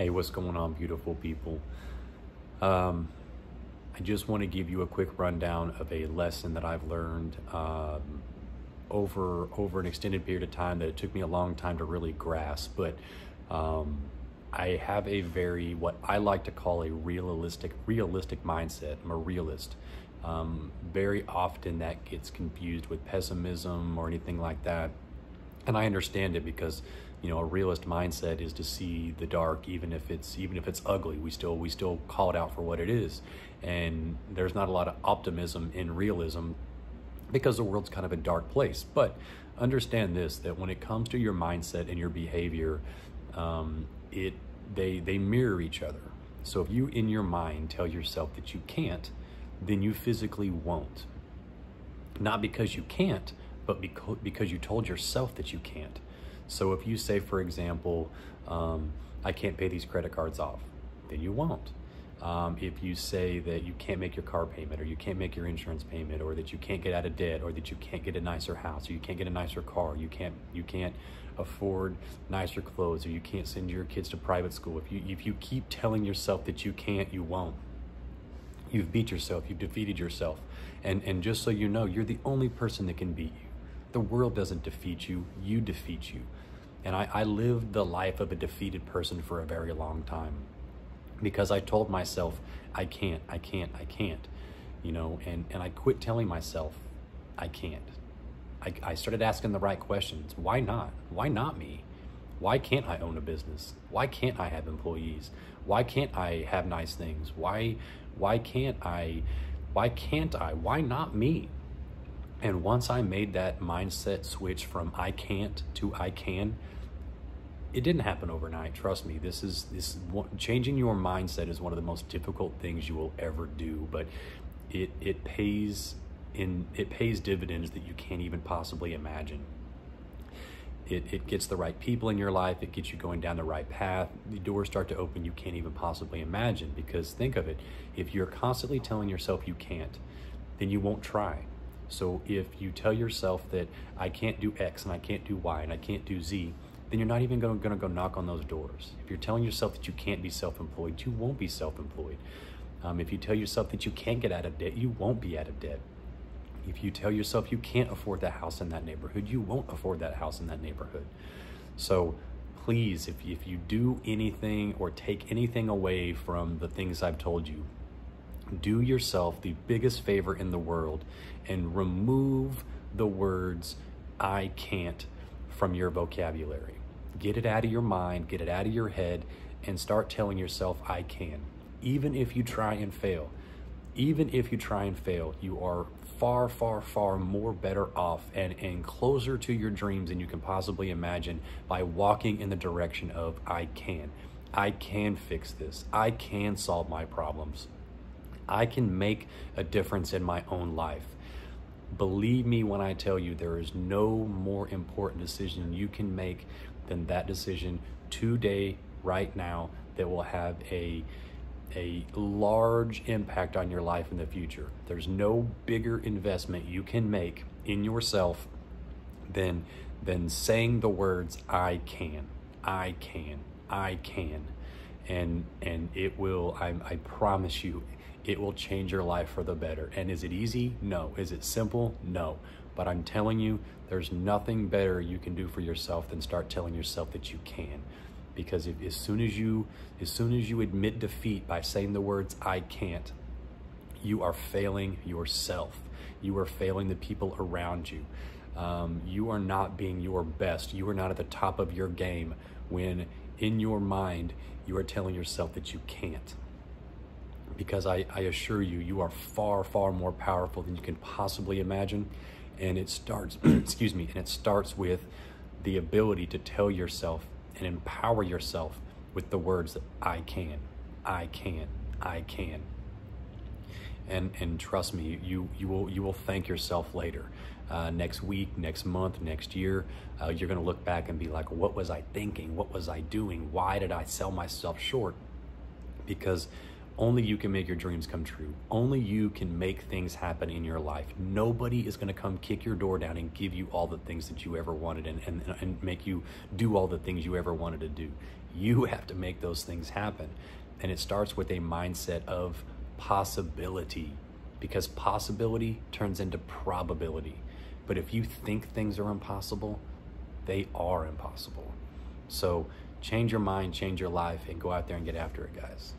Hey, what's going on, beautiful people? I just want to give you a quick rundown of a lesson that I've learned over an extended period of time that it took me a long time to really grasp. But I have a very, what I like to call a realistic mindset. I'm a realist. Very often that gets confused with pessimism or anything like that. And I understand it because, a realist mindset is to see the dark, even if it's ugly. We still call it out for what it is. And there's not a lot of optimism in realism because the world's kind of a dark place. But understand this, that when it comes to your mindset and your behavior, they mirror each other. So if you in your mind tell yourself that you can't, then you physically won't. Not because you can't, but because you told yourself that you can't. So if you say, for example, I can't pay these credit cards off, then you won't. If you say that you can't make your car payment, or you can't make your insurance payment, or that you can't get out of debt, or that you can't get a nicer house, or you can't get a nicer car, you can't afford nicer clothes, or you can't send your kids to private school, if you keep telling yourself that you can't, you won't. You've beat yourself, you've defeated yourself. And just so you know, you're the only person that can beat you. The world doesn't defeat you, you defeat you. And I lived the life of a defeated person for a very long time because I told myself, I can't, and I quit telling myself, I can't. I started asking the right questions. Why not? Why not me? Why can't I own a business? Why can't I have employees? Why can't I have nice things? Why can't I? Why not me? And once I made that mindset switch from I can't to I can, it didn't happen overnight. Trust me, changing your mindset is one of the most difficult things you will ever do, but it pays dividends that you can't even possibly imagine. It gets the right people in your life. It gets you going down the right path. The doors start to open you can't even possibly imagine, because think of it. If you're constantly telling yourself you can't, then you won't try. So if you tell yourself that I can't do X and I can't do Y and I can't do Z, then you're not even going to go knock on those doors. If you're telling yourself that you can't be self-employed, you won't be self-employed. If you tell yourself that you can't get out of debt, you won't be out of debt. If you tell yourself you can't afford that house in that neighborhood, you won't afford that house in that neighborhood. So please, if you do anything or take anything away from the things I've told you, do yourself the biggest favor in the world and remove the words I can't from your vocabulary. Get it out of your mind, get it out of your head, and start telling yourself I can. Even if you try and fail, you are far, far, far more better off and closer to your dreams than you can possibly imagine by walking in the direction of I can. I can fix this. I can solve my problems. I can make a difference in my own life. Believe me when I tell you, there is no more important decision you can make than that decision today, right now, that will have a large impact on your life in the future. There's no bigger investment you can make in yourself than saying the words I can. And it will, I promise you, it will change your life for the better. And is it easy? No. Is it simple? No. But I'm telling you, there's nothing better you can do for yourself than start telling yourself that you can. Because as soon as you admit defeat by saying the words I can't, you are failing yourself. You are failing the people around you. You are not being your best. You are not at the top of your game when in your mind you are telling yourself that you can't. Because I assure you, you are far, far more powerful than you can possibly imagine. And it starts, excuse me, and it starts with the ability to tell yourself and empower yourself with the words that I can. And trust me, you will thank yourself later. Next week, next month, next year, you're gonna look back and be like, what was I thinking? What was I doing? Why did I sell myself short? Because only you can make your dreams come true. Only you can make things happen in your life. Nobody is gonna come kick your door down and give you all the things that you ever wanted and make you do all the things you ever wanted to do. You have to make those things happen. And it starts with a mindset of possibility, because possibility turns into probability. But if you think things are impossible, they are impossible. So change your mind, change your life, and go out there and get after it, guys.